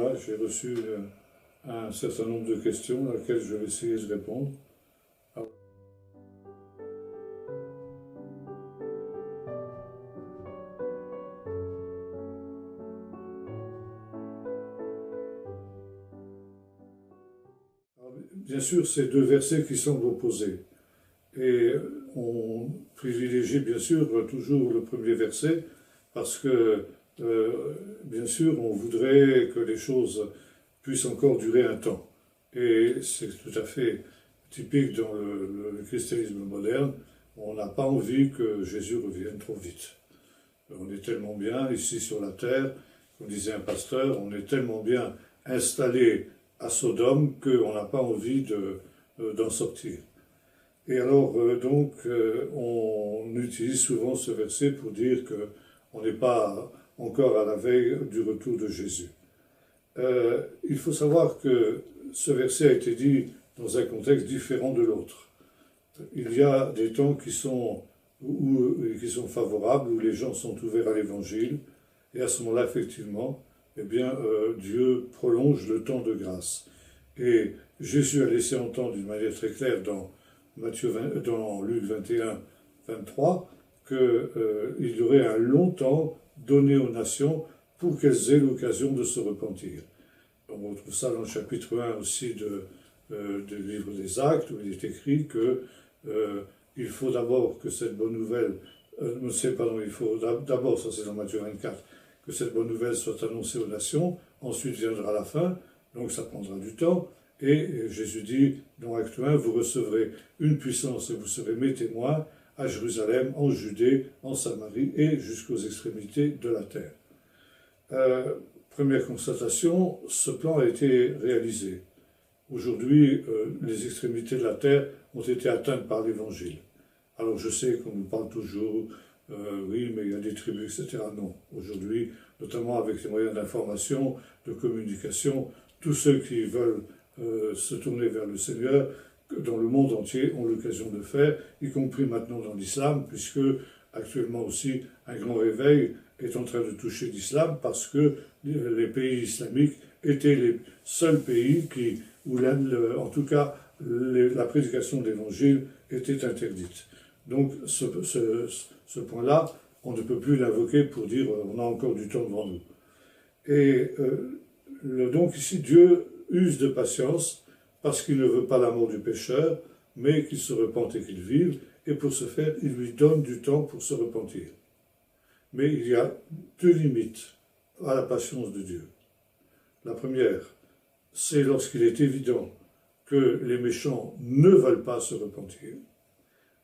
voilà, j'ai reçu un certain nombre de questions à laquelle je vais essayer de répondre. Bien sûr, c'est deux versets qui semblent opposés. Et on privilégie bien sûr toujours le premier verset parce que, bien sûr, on voudrait que les choses puissent encore durer un temps. Et c'est tout à fait typique dans le christianisme moderne. On n'a pas envie que Jésus revienne trop vite. On est tellement bien ici sur la terre, comme disait un pasteur, on est tellement bien installé à Sodome qu'on n'a pas envie d'en sortir. Et alors, on utilise souvent ce verset pour dire qu'on n'est pas encore à la veille du retour de Jésus. Il faut savoir que ce verset a été dit dans un contexte différent de l'autre. Il y a des temps qui sont favorables, où les gens sont ouverts à l'Évangile, et à ce moment-là, effectivement, eh bien, Dieu prolonge le temps de grâce. Et Jésus a laissé entendre d'une manière très claire dans Luc 21, 23, qu'il y aurait un long temps donné aux nations pour qu'elles aient l'occasion de se repentir. On retrouve ça dans le chapitre 1 aussi du livre des Actes, où il est écrit que il faut d'abord que cette bonne nouvelle, il faut d'abord, ça c'est dans Matthieu 24, que cette bonne nouvelle soit annoncée aux nations, ensuite viendra la fin, donc ça prendra du temps, et Jésus dit dans Acte 1, vous recevrez une puissance et vous serez mes témoins à Jérusalem, en Judée, en Samarie et jusqu'aux extrémités de la terre. Première constatation, ce plan a été réalisé. Aujourd'hui, les extrémités de la terre ont été atteintes par l'Évangile. Alors je sais qu'on nous parle toujours, oui, mais il y a des tribus, etc. Non. Aujourd'hui, notamment avec les moyens d'information, de communication, tous ceux qui veulent se tourner vers le Seigneur, dans le monde entier, ont l'occasion de faire, y compris maintenant dans l'islam, puisque actuellement aussi un grand réveil est en train de toucher l'islam, parce que les pays islamiques étaient les seuls pays où en tout cas, la prédication de l'Évangile était interdite. Donc ce point-là, on ne peut plus l'invoquer pour dire on a encore du temps devant nous. Et donc ici, Dieu use de patience parce qu'il ne veut pas la mort du pécheur, mais qu'il se repente et qu'il vive, et pour ce faire, il lui donne du temps pour se repentir. Mais il y a deux limites à la patience de Dieu. La première, c'est lorsqu'il est évident que les méchants ne veulent pas se repentir.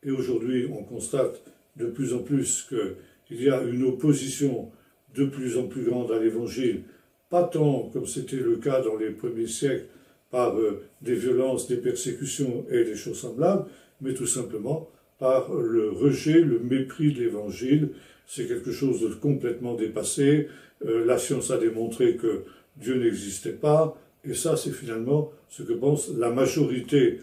Et aujourd'hui, on constate de plus en plus qu'il y a une opposition de plus en plus grande à l'Évangile, pas tant comme c'était le cas dans les premiers siècles, par des violences, des persécutions et des choses semblables, mais tout simplement par le rejet, le mépris de l'Évangile. C'est quelque chose de complètement dépassé. La science a démontré que Dieu n'existait pas, et ça c'est finalement ce que pense la majorité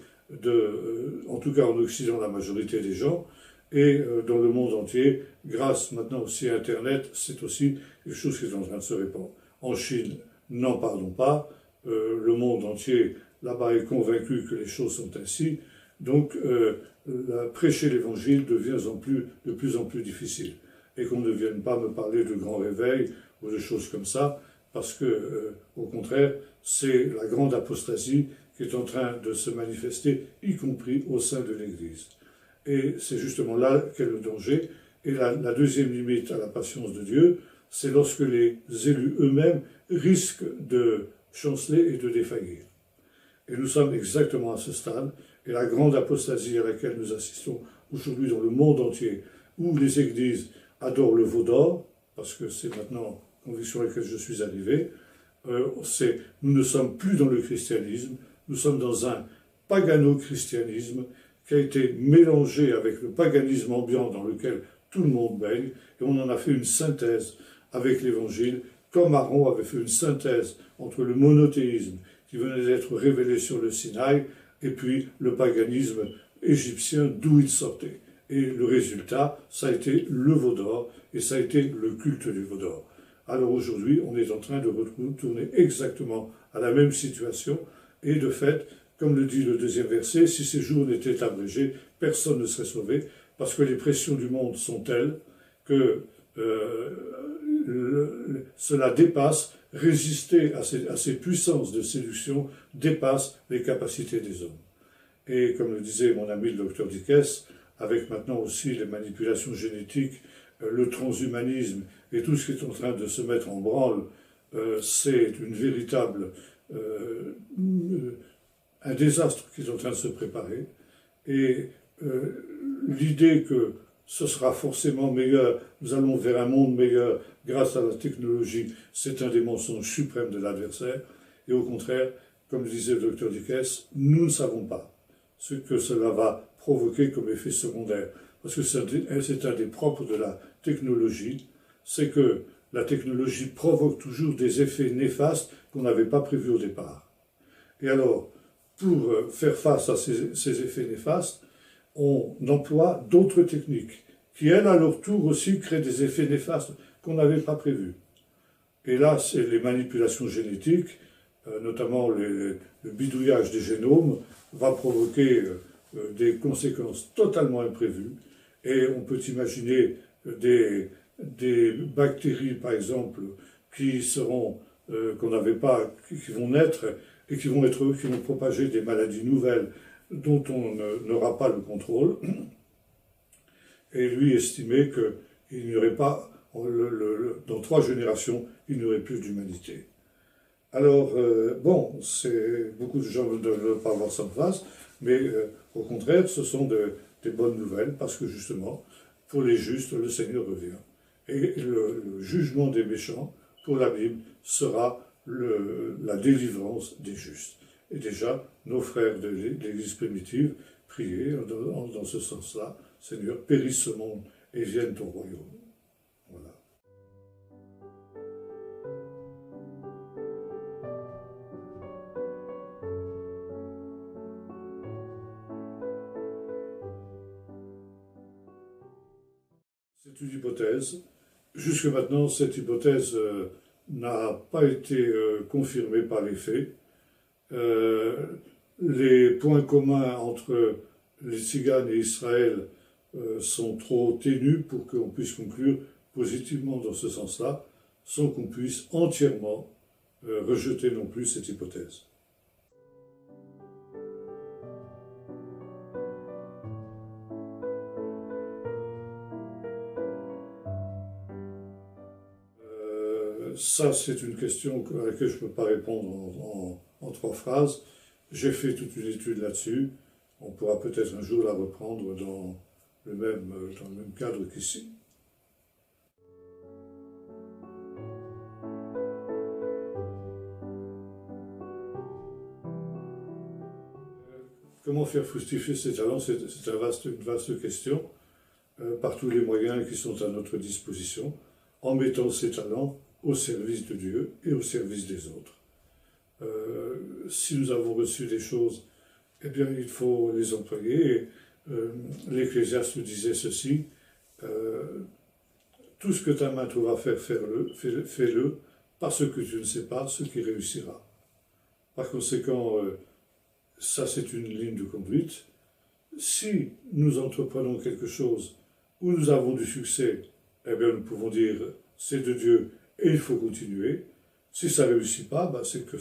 en tout cas en Occident, la majorité des gens, et dans le monde entier, grâce maintenant aussi à Internet, c'est aussi quelque chose qui est en train de se répandre. En Chine, n'en parlons pas, le monde entier là-bas est convaincu que les choses sont ainsi, donc prêcher l'Évangile devient de plus en plus difficile. Et qu'on ne vienne pas me parler de grand réveil ou de choses comme ça, parce que, au contraire, c'est la grande apostasie qui est en train de se manifester, y compris au sein de l'Église. Et c'est justement là qu'est le danger. Et la deuxième limite à la patience de Dieu, c'est lorsque les élus eux-mêmes risquent de chanceler et de défaillir. Et nous sommes exactement à ce stade, et la grande apostasie à laquelle nous assistons aujourd'hui dans le monde entier, où les églises adorent le veau d'or, parce que c'est maintenant la conviction à laquelle je suis arrivé, nous ne sommes plus dans le christianisme, nous sommes dans un pagano-christianisme qui a été mélangé avec le paganisme ambiant dans lequel tout le monde baigne, et on en a fait une synthèse avec l'Évangile, comme Aaron avait fait une synthèse entre le monothéisme qui venait d'être révélé sur le Sinaï, et puis le paganisme égyptien d'où il sortait. Et le résultat, ça a été le veau d'or, et ça a été le culte du veau d'or. Alors aujourd'hui, on est en train de retourner exactement à la même situation. Et de fait, comme le dit le deuxième verset, si ces jours n'étaient abrégés, personne ne serait sauvé, parce que les pressions du monde sont telles que cela dépasse, résister à ces puissances de séduction dépasse les capacités des hommes. Et comme le disait mon ami le docteur Dickès, avec maintenant aussi les manipulations génétiques, le transhumanisme et tout ce qui est en train de se mettre en branle, c'est une véritable un désastre qui est en train de se préparer. Et l'idée que ce sera forcément meilleur, nous allons vers un monde meilleur grâce à la technologie, c'est un des mensonges suprêmes de l'adversaire. Et au contraire, comme disait le docteur Dickès, nous ne savons pas ce que cela va provoquer comme effet secondaire. Parce que c'est un des propres de la technologie, c'est que la technologie provoque toujours des effets néfastes qu'on n'avait pas prévus au départ. Et alors, pour faire face à ces effets néfastes, on emploie d'autres techniques qui, elles, à leur tour aussi, créent des effets néfastes qu'on n'avait pas prévus. Et là, c'est les manipulations génétiques, notamment le bidouillage des génomes, va provoquer des conséquences totalement imprévues. Et on peut imaginer des bactéries, par exemple, qui seront, qu'on n'avait pas, qui vont naître et qui vont propager des maladies nouvelles dont on n'aura pas le contrôle. Et lui estimait qu'il n'y aurait pas, dans 3 générations, il n'y aurait plus d'humanité. Alors, bon, beaucoup de gens ne veulent pas voir ça en face, mais au contraire, ce sont des bonnes nouvelles, parce que justement, pour les justes, le Seigneur revient. Et le jugement des méchants, pour la Bible, sera la délivrance des justes. Et déjà, nos frères de l'Église primitive priaient dans ce sens-là, Seigneur, périsse ce monde et vienne ton royaume. Voilà. C'est une hypothèse. Jusque maintenant, cette hypothèse n'a pas été confirmée par les faits. Les points communs entre les Tziganes et Israël sont trop ténus pour qu'on puisse conclure positivement dans ce sens-là, sans qu'on puisse entièrement rejeter non plus cette hypothèse. Ça, c'est une question à laquelle je ne peux pas répondre en 3 phrases. J'ai fait toute une étude là-dessus. On pourra peut-être un jour la reprendre dans le même cadre qu'ici. Comment faire fructifier ses talents? C'est une vaste question, par tous les moyens qui sont à notre disposition, en mettant ses talents au service de Dieu et au service des autres. Si nous avons reçu des choses, eh bien, il faut les employer. L'Ecclésiaste disait ceci, tout ce que ta main trouvera faire, fais-le, parce que tu ne sais pas ce qui réussira. Par conséquent, ça c'est une ligne de conduite. Si nous entreprenons quelque chose où nous avons du succès, eh bien, nous pouvons dire, c'est de Dieu, et il faut continuer. Si ça ne réussit pas, ben c'est que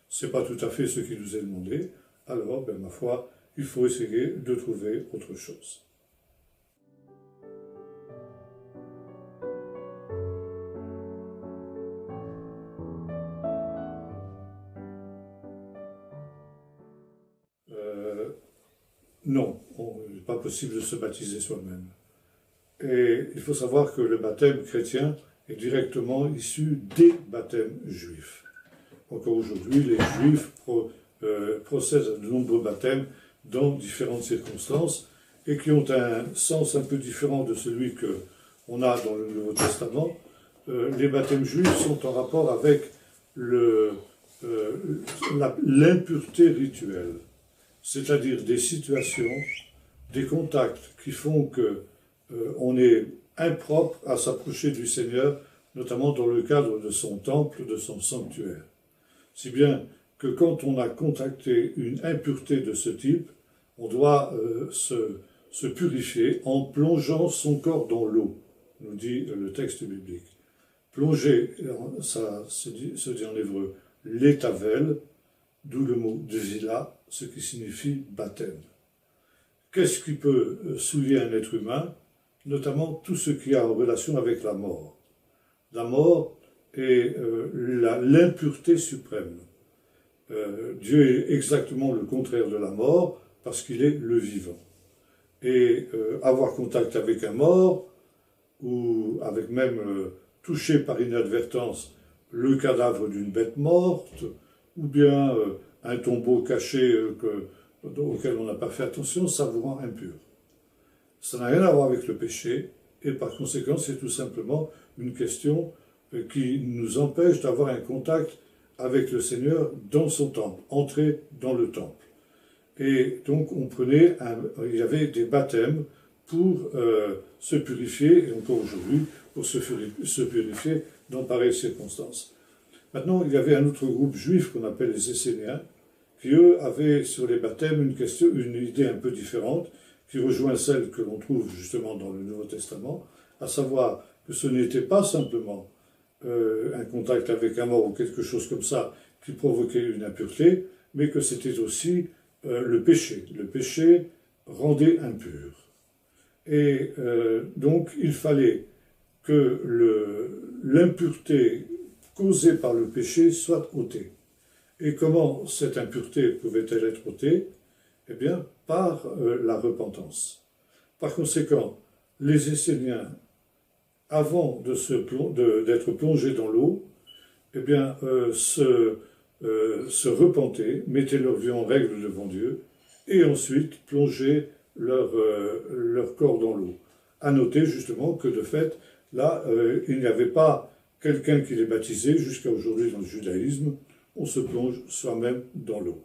c'est pas tout à fait ce qui nous est demandé. Alors, ben, ma foi, il faut essayer de trouver autre chose. Non, il n'est pas possible de se baptiser soi-même. Et il faut savoir que le baptême chrétien est directement issu des baptêmes juifs. Encore aujourd'hui, les juifs procèdent à de nombreux baptêmes dans différentes circonstances et qui ont un sens un peu différent de celui qu'on a dans le Nouveau Testament. Les baptêmes juifs sont en rapport avec l'impureté rituelle, c'est-à-dire des situations, des contacts qui font qu'on est impropre à s'approcher du Seigneur notamment dans le cadre de son temple, de son sanctuaire. Si bien que quand on a contracté une impureté de ce type, on doit se purifier en plongeant son corps dans l'eau, nous dit le texte biblique. Plonger, ça se dit en hébreu, l'étavel, d'où le mot devila, ce qui signifie baptême. Qu'est-ce qui peut souiller un être humain? Notamment tout ce qui a en relation avec la mort. La mort est l'impureté suprême. Dieu est exactement le contraire de la mort parce qu'il est le vivant. Et avoir contact avec un mort, ou avec même toucher par inadvertance le cadavre d'une bête morte, ou bien un tombeau caché auquel on n'a pas fait attention, ça vous rend impur. Ça n'a rien à voir avec le péché, et par conséquent, c'est tout simplement une question qui nous empêche d'avoir un contact avec le Seigneur dans son temple, entrer dans le temple. Et donc, il y avait des baptêmes pour se purifier, et encore aujourd'hui, pour se purifier dans pareilles circonstances. Maintenant, il y avait un autre groupe juif qu'on appelle les Esséniens, qui eux avaient sur les baptêmes une idée un peu différente, qui rejoint celle que l'on trouve justement dans le Nouveau Testament, à savoir que ce n'était pas simplement un contact avec un mort ou quelque chose comme ça qui provoquait une impureté, mais que c'était aussi le péché. Le péché rendait impur. Et donc il fallait que l'impureté causée par le péché soit ôtée. Et comment cette impureté pouvait-elle être ôtée? Eh bien, par la repentance. Par conséquent, les Esséniens, avant d'être plongés dans l'eau, eh bien, se repentaient, mettaient leur vie en règle devant Dieu, et ensuite plongeaient leur corps dans l'eau. À noter justement que de fait, là, il n'y avait pas quelqu'un qui les baptisait, jusqu'à aujourd'hui dans le judaïsme, on se plonge soi-même dans l'eau.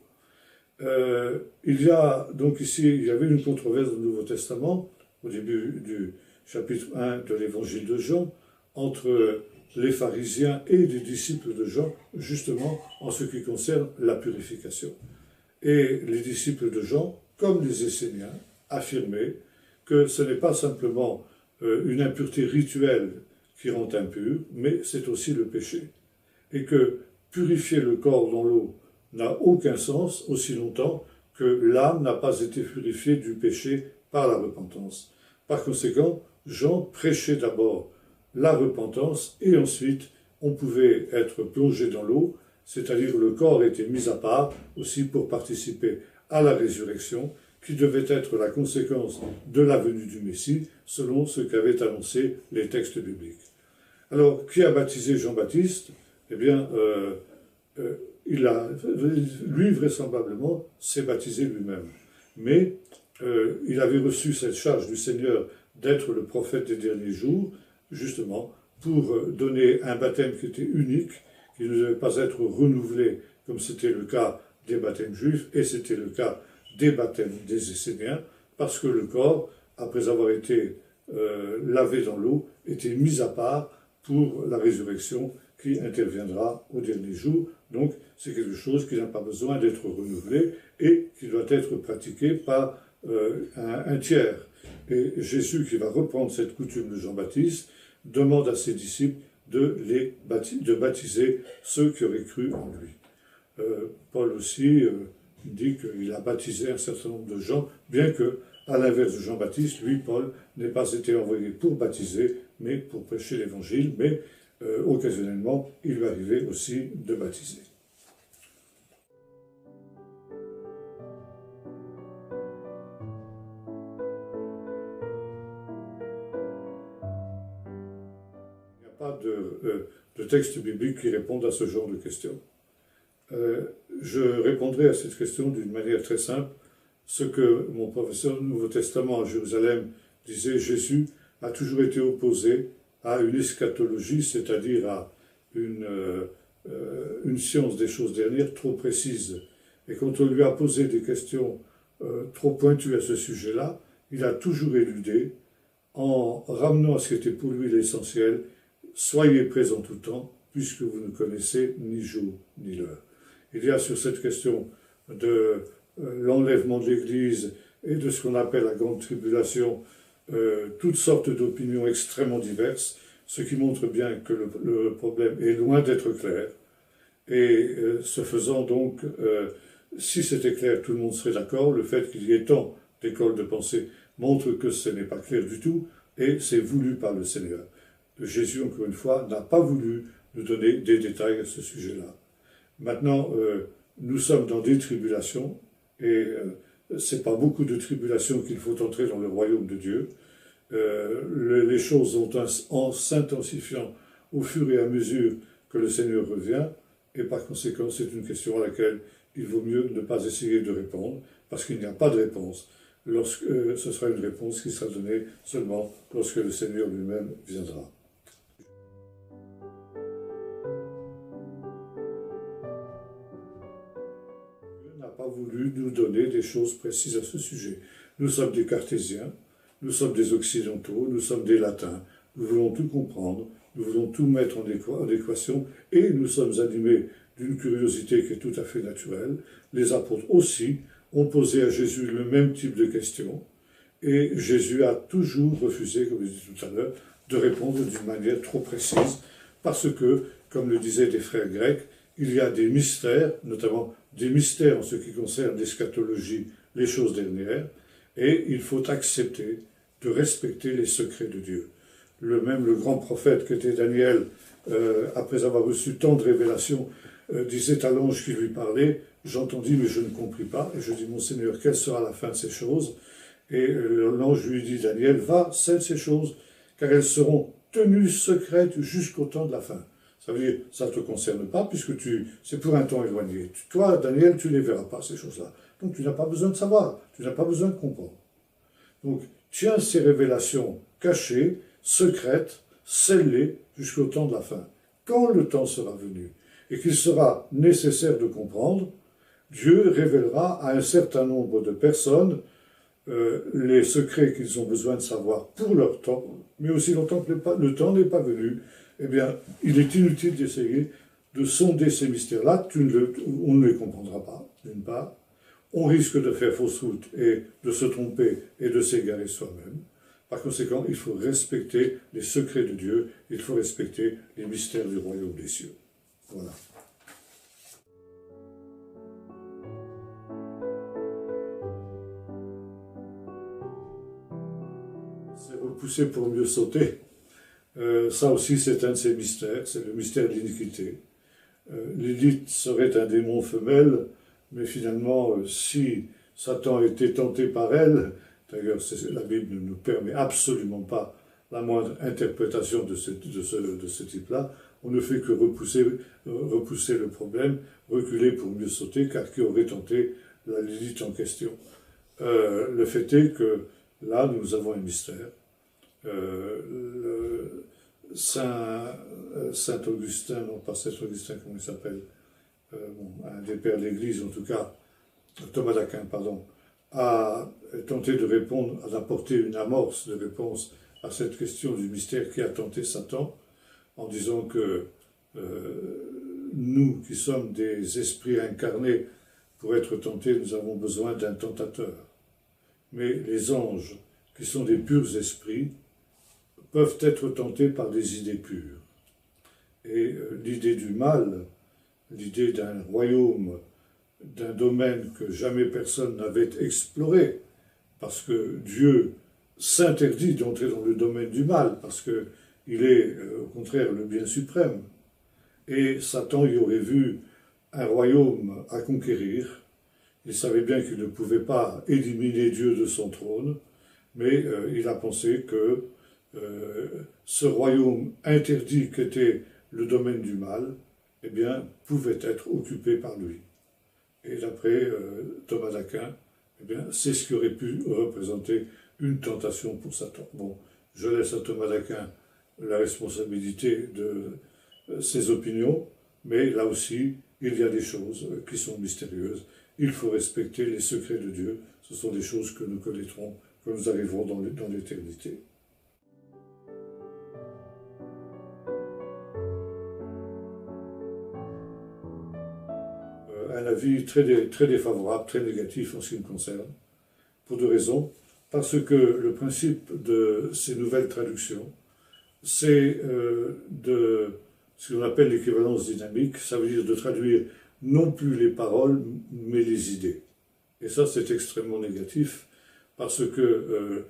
Il y a donc ici, il y avait une controverse dans le Nouveau Testament, au début du chapitre 1 de l'évangile de Jean, entre les pharisiens et les disciples de Jean, justement en ce qui concerne la purification. Et les disciples de Jean, comme les Esséniens, affirmaient que ce n'est pas simplement une impureté rituelle qui rend impur, mais c'est aussi le péché. Et que purifier le corps dans l'eau n'a aucun sens aussi longtemps que l'âme n'a pas été purifiée du péché par la repentance. Par conséquent, Jean prêchait d'abord la repentance et ensuite on pouvait être plongé dans l'eau, c'est-à-dire le corps était mis à part aussi pour participer à la résurrection qui devait être la conséquence de la venue du Messie selon ce qu'avaient annoncé les textes bibliques. Alors, qui a baptisé Jean-Baptiste? Eh bien, lui, vraisemblablement, s'est baptisé lui-même. Mais il avait reçu cette charge du Seigneur d'être le prophète des derniers jours, justement, pour donner un baptême qui était unique, qui ne devait pas être renouvelé, comme c'était le cas des baptêmes juifs, et c'était le cas des baptêmes des Esséniens, parce que le corps, après avoir été lavé dans l'eau, était mis à part pour la résurrection qui interviendra au dernier jour. Donc, c'est quelque chose qui n'a pas besoin d'être renouvelé et qui doit être pratiqué par un tiers. Et Jésus, qui va reprendre cette coutume de Jean-Baptiste, demande à ses disciples de baptiser ceux qui auraient cru en lui. Paul aussi dit qu'il a baptisé un certain nombre de gens, bien que, à l'inverse de Jean-Baptiste, lui, Paul, n'ait pas été envoyé pour baptiser, mais pour prêcher l'évangile, mais occasionnellement, il lui arrivait aussi de baptiser. Il n'y a pas de texte biblique qui réponde à ce genre de questions. Je répondrai à cette question d'une manière très simple. Ce que mon professeur du Nouveau Testament à Jérusalem disait, Jésus a toujours été opposé à une eschatologie, c'est-à-dire à une science des choses dernières trop précise. Et quand on lui a posé des questions trop pointues à ce sujet-là, il a toujours éludé en ramenant à ce qui était pour lui l'essentiel, soyez prêts en tout temps, puisque vous ne connaissez ni jour ni l'heure. Il y a sur cette question de l'enlèvement de l'Église et de ce qu'on appelle la grande tribulation, toutes sortes d'opinions extrêmement diverses, ce qui montre bien que le problème est loin d'être clair. Et ce faisant donc, si c'était clair, tout le monde serait d'accord. Le fait qu'il y ait tant d'écoles de pensée montre que ce n'est pas clair du tout, et c'est voulu par le Seigneur. Jésus, encore une fois, n'a pas voulu nous donner des détails à ce sujet-là. Maintenant, nous sommes dans des tribulations, et c'est pas beaucoup de tribulations qu'il faut entrer dans le royaume de Dieu. Les choses en s'intensifiant au fur et à mesure que le Seigneur revient, et par conséquent, c'est une question à laquelle il vaut mieux ne pas essayer de répondre, parce qu'il n'y a pas de réponse. Ce sera une réponse qui sera donnée seulement lorsque le Seigneur lui-même viendra. Dieu n'a pas voulu nous donner des choses précises à ce sujet. Nous sommes des cartésiens, nous sommes des occidentaux, nous sommes des latins. Nous voulons tout comprendre, nous voulons tout mettre en équation, et nous sommes animés d'une curiosité qui est tout à fait naturelle. Les apôtres aussi ont posé à Jésus le même type de questions, et Jésus a toujours refusé, comme je disais tout à l'heure, de répondre d'une manière trop précise, parce que, comme le disaient des frères grecs, il y a des mystères, notamment des mystères en ce qui concerne l'eschatologie, les choses dernières, et il faut accepter de respecter les secrets de Dieu. Le grand prophète qu'était Daniel, après avoir reçu tant de révélations, disait à l'ange qui lui parlait, j'entendis mais je ne compris pas, et je dis, mon Seigneur, quelle sera la fin de ces choses? Et l'ange lui dit, Daniel, va, scelle ces choses, car elles seront tenues secrètes jusqu'au temps de la fin. Ça veut dire, ça ne te concerne pas, puisque c'est pour un temps éloigné. Toi, Daniel, tu ne les verras pas, ces choses-là. Donc tu n'as pas besoin de savoir, tu n'as pas besoin de comprendre. Donc, tiens ces révélations cachées, secrètes, scellées jusqu'au temps de la fin. Quand le temps sera venu et qu'il sera nécessaire de comprendre, Dieu révélera à un certain nombre de personnes les secrets qu'ils ont besoin de savoir pour leur temps, mais aussi longtemps que le temps n'est pas venu, eh bien, il est inutile d'essayer de sonder ces mystères-là, on ne les comprendra pas, d'une part. On risque de faire fausse route et de se tromper et de s'égarer soi-même. Par conséquent, il faut respecter les secrets de Dieu, il faut respecter les mystères du royaume des cieux. Voilà. C'est repousser pour mieux sauter. Ça aussi, c'est un de ces mystères, c'est le mystère de l'iniquité. Lilith serait un démon femelle, mais finalement, si Satan était tenté par elle, d'ailleurs la Bible ne nous permet absolument pas la moindre interprétation de ce type-là, on ne fait que repousser le problème, reculer pour mieux sauter, car qui aurait tenté la Lilith en question. Le fait est que là, nous avons un mystère. Saint Augustin, non pas Saint Augustin, comment il s'appelle, un des pères de l'Église en tout cas, Thomas d'Aquin, pardon, a tenté de répondre, d'apporter une amorce de réponse à cette question du mystère qui a tenté Satan, en disant que nous qui sommes des esprits incarnés, pour être tentés, nous avons besoin d'un tentateur. Mais les anges, qui sont des purs esprits, peuvent être tentés par des idées pures. Et l'idée du mal, l'idée d'un royaume, d'un domaine que jamais personne n'avait exploré, parce que Dieu s'interdit d'entrer dans le domaine du mal, parce qu'il est au contraire le bien suprême. Et Satan y aurait vu un royaume à conquérir. Il savait bien qu'il ne pouvait pas éliminer Dieu de son trône, mais il a pensé que ce royaume interdit qu'était le domaine du mal, eh bien, pouvait être occupé par lui. Et d'après Thomas d'Aquin, eh bien, c'est ce qui aurait pu représenter une tentation pour Satan. Bon, je laisse à Thomas d'Aquin la responsabilité de ses opinions, mais là aussi, il y a des choses qui sont mystérieuses. Il faut respecter les secrets de Dieu. Ce sont des choses que nous connaîtrons quand nous arriverons dans l'éternité. un avis très défavorable, très négatif en ce qui me concerne, pour deux raisons. Parce que le principe de ces nouvelles traductions, c'est de ce qu'on appelle l'équivalence dynamique, ça veut dire de traduire non plus les paroles, mais les idées. Et ça, c'est extrêmement négatif, parce que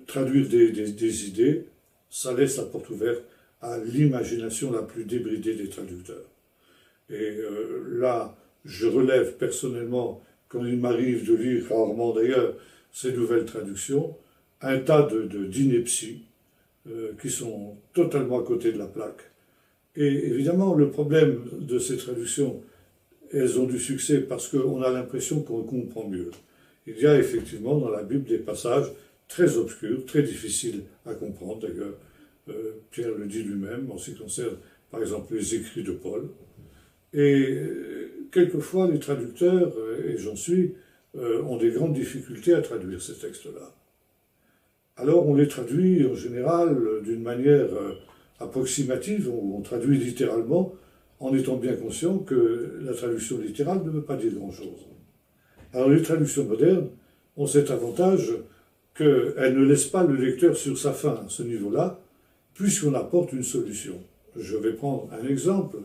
traduire des idées, ça laisse la porte ouverte à l'imagination la plus débridée des traducteurs. Et là, je relève personnellement, quand il m'arrive de lire, rarement d'ailleurs, ces nouvelles traductions, un tas d'inepties qui sont totalement à côté de la plaque. Et évidemment, le problème de ces traductions, elles ont du succès parce qu'on a l'impression qu'on comprend mieux. Il y a effectivement dans la Bible des passages très obscurs, très difficiles à comprendre d'ailleurs. Pierre le dit lui-même en ce qui concerne par exemple les écrits de Paul. Et quelquefois les traducteurs, et j'en suis, ont des grandes difficultés à traduire ces textes-là. Alors on les traduit en général d'une manière approximative, on traduit littéralement, en étant bien conscient que la traduction littérale ne veut pas dire grand-chose. Alors les traductions modernes ont cet avantage qu'elles ne laissent pas le lecteur sur sa faim à ce niveau-là, puisqu'on apporte une solution. Je vais prendre un exemple.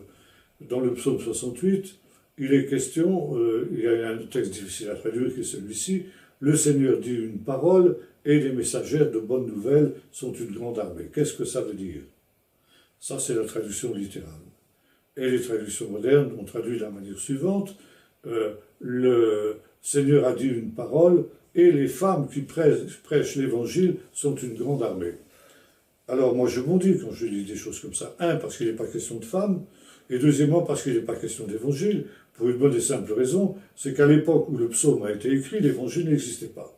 Dans le psaume 68, il est question, il y a un texte difficile à traduire qui est celui-ci, « Le Seigneur dit une parole et les messagères de bonnes nouvelles sont une grande armée ». Qu'est-ce que ça veut dire? Ça, c'est la traduction littérale. Et les traductions modernes ont traduit de la manière suivante, le Seigneur a dit une parole et les femmes qui prêchent l'évangile sont une grande armée. Alors moi je bondis quand je lis des choses comme ça. Un, parce qu'il n'est pas question de femmes, et deuxièmement parce qu'il n'est pas question d'évangile, pour une bonne et simple raison, c'est qu'à l'époque où le psaume a été écrit, l'évangile n'existait pas.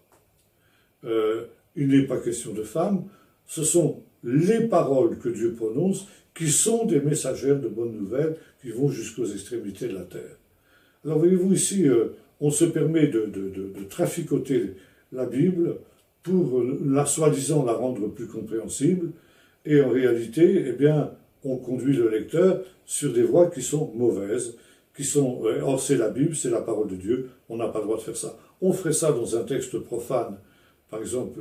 Il n'est pas question de femmes, ce sont les paroles que Dieu prononce qui sont des messagères de bonnes nouvelles qui vont jusqu'aux extrémités de la terre. Alors voyez-vous ici, on se permet de traficoter la Bible pour, soi-disant, la rendre plus compréhensible, et en réalité, eh bien, on conduit le lecteur sur des voies qui sont mauvaises, qui sont, or c'est la Bible, c'est la parole de Dieu, on n'a pas le droit de faire ça. On ferait ça dans un texte profane, par exemple,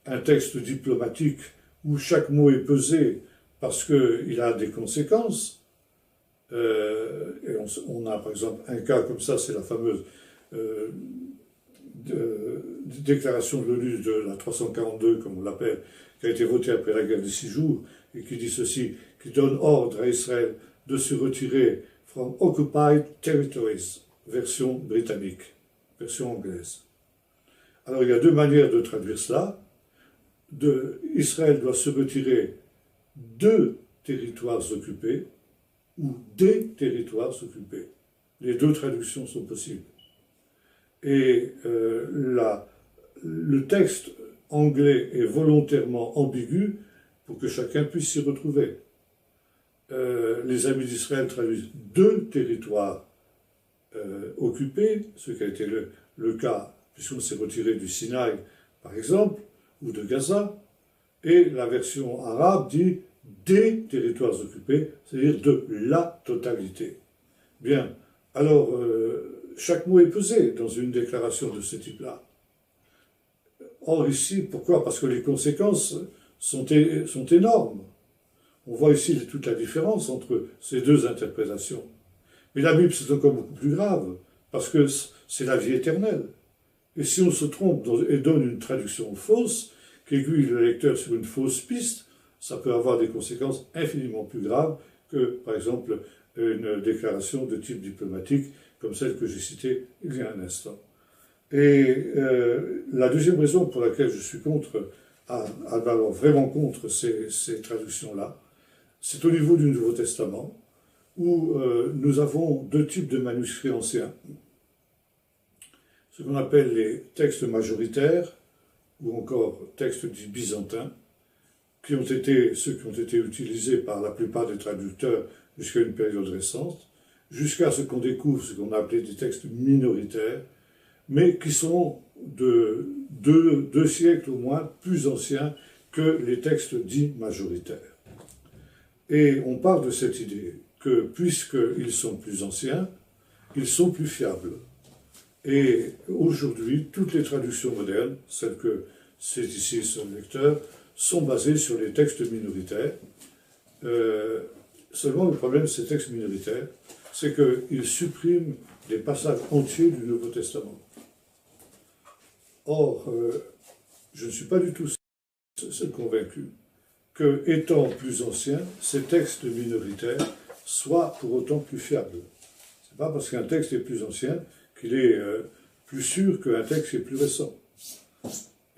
un texte diplomatique où chaque mot est pesé parce qu'il a des conséquences. Et on a par exemple un cas comme ça, c'est la fameuse déclaration de l'ONU de la 342, comme on l'appelle, qui a été votée après la guerre des 6 jours, et qui dit ceci, qui donne ordre à Israël de se retirer from occupied territories, version britannique, version anglaise. Alors il y a deux manières de traduire cela. Israël doit se retirer de territoires occupés, ou des territoires occupés. Les deux traductions sont possibles. Et le texte anglais est volontairement ambigu pour que chacun puisse s'y retrouver. Les amis d'Israël traduisent deux territoires occupés, ce qui a été le cas, puisqu'on s'est retiré du Sinaï, par exemple, ou de Gaza, et la version arabe dit des territoires occupés, c'est-à-dire de la totalité. Bien, alors, chaque mot est pesé dans une déclaration de ce type-là. Or ici, pourquoi? Parce que les conséquences sont énormes. On voit ici toute la différence entre ces deux interprétations. Mais la Bible, c'est encore beaucoup plus grave, parce que c'est la vie éternelle. Et si on se trompe et donne une traduction fausse, qui aiguille le lecteur sur une fausse piste, ça peut avoir des conséquences infiniment plus graves que, par exemple, une déclaration de type diplomatique, comme celle que j'ai citée il y a un instant. Et la deuxième raison pour laquelle je suis vraiment contre ces traductions-là, c'est au niveau du Nouveau Testament, où nous avons deux types de manuscrits anciens. Ce qu'on appelle les textes majoritaires, ou encore textes dits byzantins, ceux qui ont été utilisés par la plupart des traducteurs jusqu'à une période récente, jusqu'à ce qu'on découvre ce qu'on a appelé des textes minoritaires, mais qui sont de deux siècles au moins plus anciens que les textes dits majoritaires. Et on part de cette idée que puisqu'ils sont plus anciens, ils sont plus fiables. Et aujourd'hui, toutes les traductions modernes, celles que c'est ici sur le lecteur, sont basées sur les textes minoritaires. Seulement le problème de ces textes minoritaires, c'est qu'ils suppriment des passages entiers du Nouveau Testament. Or, je ne suis pas du tout convaincu que, étant plus anciens, ces textes minoritaires soient pour autant plus fiables. Ce n'est pas parce qu'un texte est plus ancien qu'il est plus sûr qu'un texte est plus récent.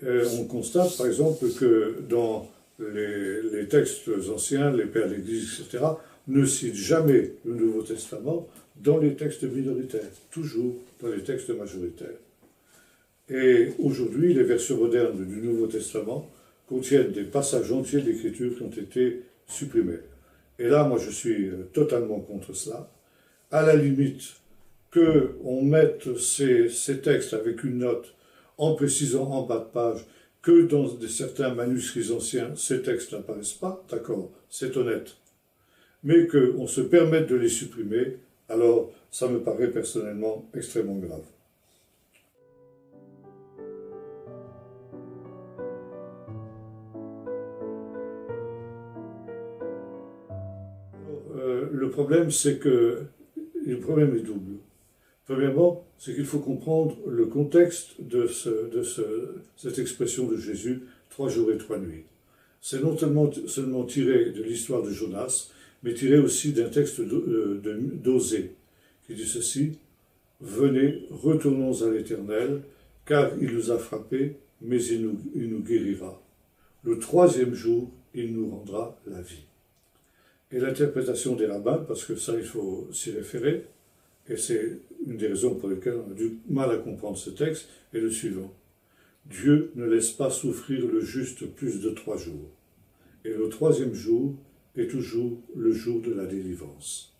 On constate par exemple que dans les textes anciens, les pères de l'Église, etc., ne citent jamais le Nouveau Testament dans les textes minoritaires, toujours dans les textes majoritaires. Et aujourd'hui, les versions modernes du Nouveau Testament contiennent des passages entiers d'Écriture qui ont été supprimés. Et là, moi, je suis totalement contre cela. À la limite, qu'on mette ces textes avec une note en précisant en bas de page que dans certains manuscrits anciens, ces textes n'apparaissent pas, d'accord, c'est honnête. Mais qu'on se permette de les supprimer, alors ça me paraît personnellement extrêmement grave. Le problème, c'est que le problème est double. Premièrement, c'est qu'il faut comprendre le contexte de cette expression de Jésus, 3 jours et 3 nuits. C'est non seulement tiré de l'histoire de Jonas, mais tiré aussi d'un texte d'Osée, qui dit ceci: « Venez, retournons à l'Éternel, car il nous a frappés, mais il nous guérira. Le troisième jour, il nous rendra la vie. » Et l'interprétation des rabbins, parce que ça, il faut s'y référer, et c'est une des raisons pour lesquelles on a du mal à comprendre ce texte, est le suivant. Dieu ne laisse pas souffrir le juste plus de 3 jours. Et le troisième jour est toujours le jour de la délivrance.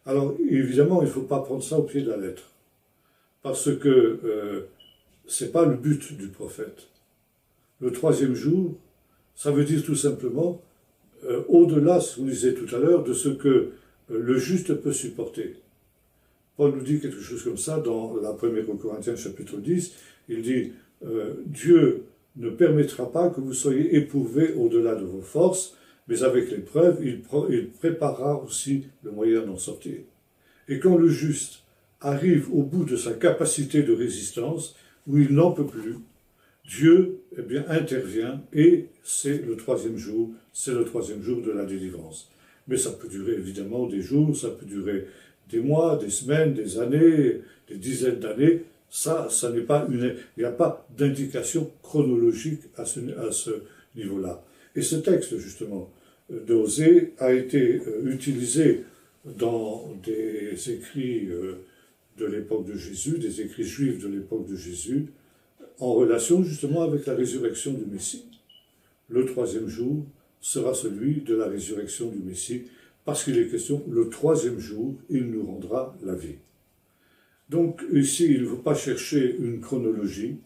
Alors, évidemment, il ne faut pas prendre ça au pied de la lettre, parce que ce n'est pas le but du prophète. Le troisième jour, ça veut dire tout simplement, au-delà, ce qu'on disait tout à l'heure, de ce que le juste peut supporter. Paul nous dit quelque chose comme ça dans la 1 Corinthiens chapitre 10, il dit Dieu ne permettra pas que vous soyez éprouvés au-delà de vos forces, mais avec l'épreuve, il préparera aussi le moyen d'en sortir. Et quand le juste arrive au bout de sa capacité de résistance, où il n'en peut plus, Dieu intervient et c'est le troisième jour de la délivrance. Mais ça peut durer évidemment des jours, ça peut durer des mois, des semaines, des années, des dizaines d'années. Ça n'est pas il n'y a pas d'indication chronologique à ce niveau-là. Et ce texte, justement, d'Osée a été utilisé dans des écrits de l'époque de Jésus, des écrits juifs de l'époque de Jésus, en relation justement avec la résurrection du Messie. Le troisième jour sera celui de la résurrection du Messie, parce qu'il est question, le troisième jour, il nous rendra la vie. Donc ici, il ne faut pas chercher une chronologie,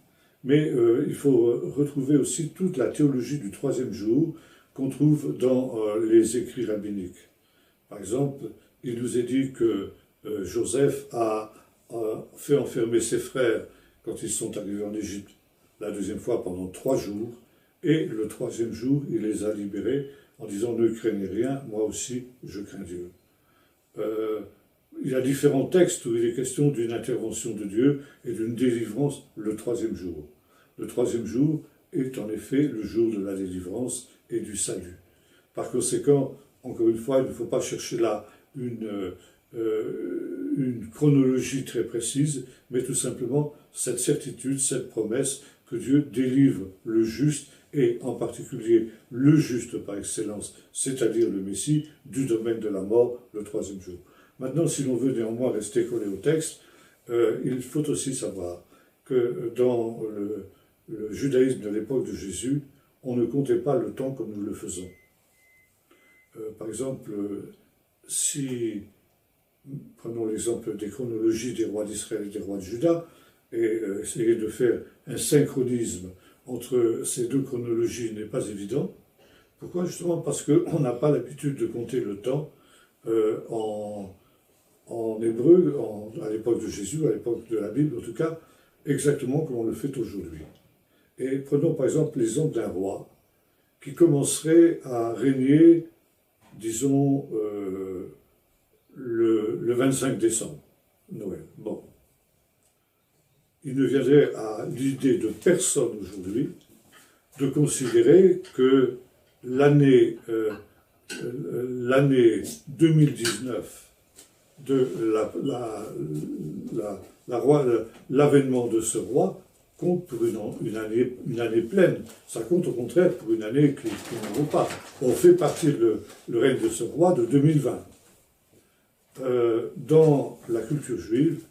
mais il faut retrouver aussi toute la théologie du troisième jour qu'on trouve dans les écrits rabbiniques. Par exemple, il nous est dit que Joseph a fait enfermer ses frères quand ils sont arrivés en Égypte, la deuxième fois pendant 3 jours, et le troisième jour, il les a libérés en disant « Ne craignez rien, moi aussi, je crains Dieu ». Il y a différents textes où il est question d'une intervention de Dieu et d'une délivrance le troisième jour. Le troisième jour est en effet le jour de la délivrance et du salut. Par conséquent, encore une fois, il ne faut pas chercher là une chronologie très précise, mais tout simplement cette certitude, cette promesse que Dieu délivre le juste, et en particulier le juste par excellence, c'est-à-dire le Messie, du domaine de la mort le troisième jour. Maintenant, si l'on veut néanmoins rester collé au texte, il faut aussi savoir que dans le judaïsme de l'époque de Jésus, on ne comptait pas le temps comme nous le faisons. Par exemple, si, prenons l'exemple des chronologies des rois d'Israël et des rois de Juda, et essayer de faire un synchronisme entre ces deux chronologies n'est pas évident, Pourquoi? Justement parce qu'on n'a pas l'habitude de compter le temps en hébreu, à l'époque de Jésus, à l'époque de la Bible en tout cas, exactement comme on le fait aujourd'hui. Et prenons par exemple l'exemple d'un roi qui commencerait à régner, disons, le 25 décembre, Noël. Bon. Il ne viendrait à l'idée de personne aujourd'hui de considérer que l'année 2019 de l'avènement de ce roi compte pour une année pleine. Ça compte au contraire pour une année qui ne vaut pas. On fait partie le règne de ce roi de 2020. Dans la culture juive,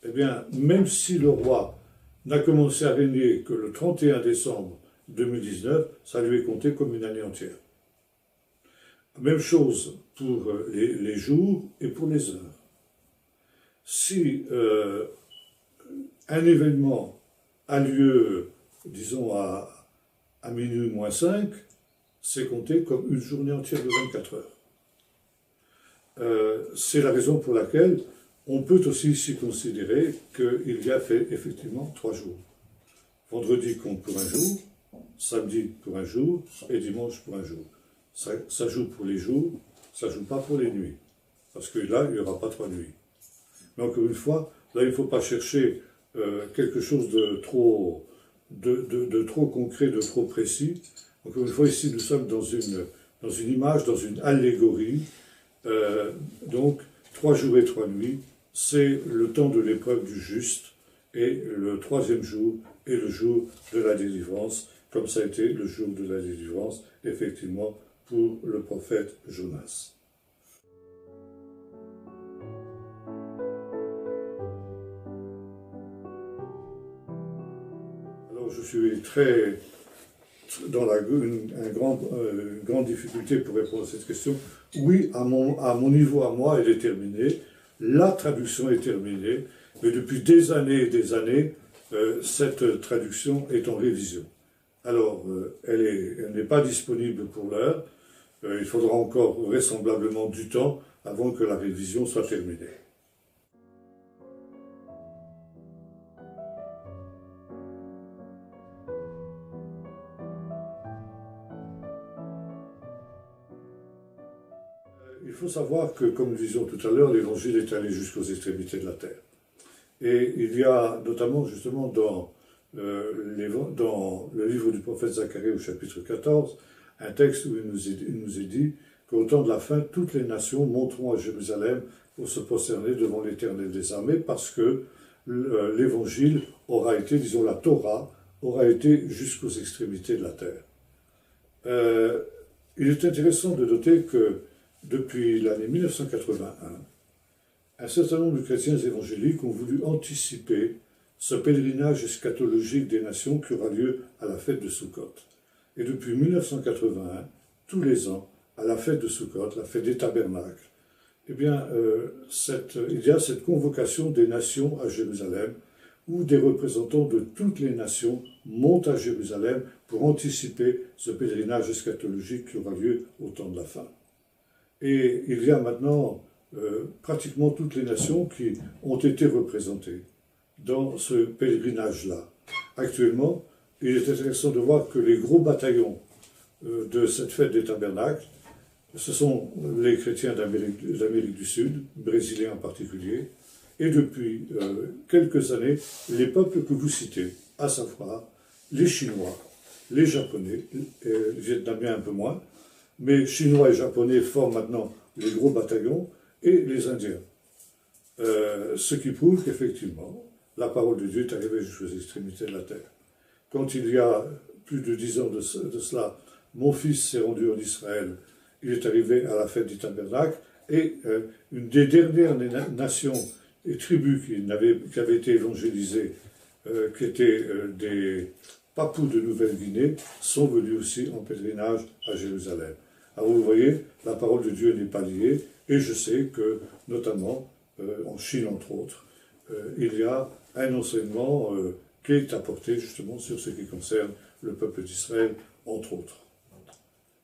eh bien, même si le roi n'a commencé à régner que le 31 décembre 2019, ça lui est compté comme une année entière. Même chose pour les jours et pour les heures. Si un événement a lieu, disons, à minuit moins 5, c'est compté comme une journée entière de 24 heures. C'est la raison pour laquelle on peut aussi ici considérer qu'il y a fait effectivement 3 jours. Vendredi compte pour un jour, samedi pour un jour et dimanche pour un jour. Ça joue pour les jours, ça ne joue pas pour les nuits. Parce que là, il n'y aura pas 3 nuits. Mais encore une fois, là, il ne faut pas chercher quelque chose de trop concret, de trop précis. Encore une fois, ici, nous sommes dans une image, dans une allégorie. Donc, 3 jours et 3 nuits, c'est le temps de l'épreuve du juste. Et le 3e jour est le jour de la délivrance, comme ça a été le jour de la délivrance, effectivement, pour le prophète Jonas. Alors je suis très dans une grande difficulté pour répondre à cette question. Oui, à mon niveau, à moi, elle est terminée. La traduction est terminée, mais depuis des années et des années, cette traduction est en révision. Alors, elle n'est pas disponible pour l'heure. Il faudra encore vraisemblablement du temps avant que la révision soit terminée. Il faut savoir que, comme nous disions tout à l'heure, l'Évangile est allé jusqu'aux extrémités de la terre. Et il y a notamment justement dans le livre du prophète Zacharie au chapitre 14, un texte où il nous est dit qu'au temps de la fin, toutes les nations monteront à Jérusalem pour se prosterner devant l'Éternel des armées, parce que l'Évangile aura été, disons la Torah, aura été jusqu'aux extrémités de la terre. Il est intéressant de noter que depuis l'année 1981, un certain nombre de chrétiens évangéliques ont voulu anticiper ce pèlerinage eschatologique des nations qui aura lieu à la fête de Sukkot. Et depuis 1981, tous les ans, à la fête de Sukkot, la fête des tabernacles, eh bien, il y a cette convocation des nations à Jérusalem, où des représentants de toutes les nations montent à Jérusalem pour anticiper ce pèlerinage eschatologique qui aura lieu au temps de la fin. Et il y a maintenant pratiquement toutes les nations qui ont été représentées dans ce pèlerinage-là. Actuellement, il est intéressant de voir que les gros bataillons de cette fête des tabernacles, ce sont les chrétiens d'Amérique du Sud, brésiliens en particulier, et depuis quelques années, les peuples que vous citez, à savoir les Chinois, les Japonais, les Vietnamiens un peu moins, mais Chinois et Japonais forment maintenant les gros bataillons, et les Indiens. Ce qui prouve qu'effectivement, la parole de Dieu est arrivée jusqu'aux extrémités de la terre. Quand il y a plus de 10 ans de cela, mon fils s'est rendu en Israël, il est arrivé à la fête du tabernacle, et une des dernières nations et tribus qui avaient été évangélisées, qui étaient des Papous de Nouvelle-Guinée, sont venus aussi en pèlerinage à Jérusalem. Alors vous voyez, la parole de Dieu n'est pas liée, et je sais que, notamment, en Chine entre autres, il y a un enseignement qui est apporté justement sur ce qui concerne le peuple d'Israël, entre autres.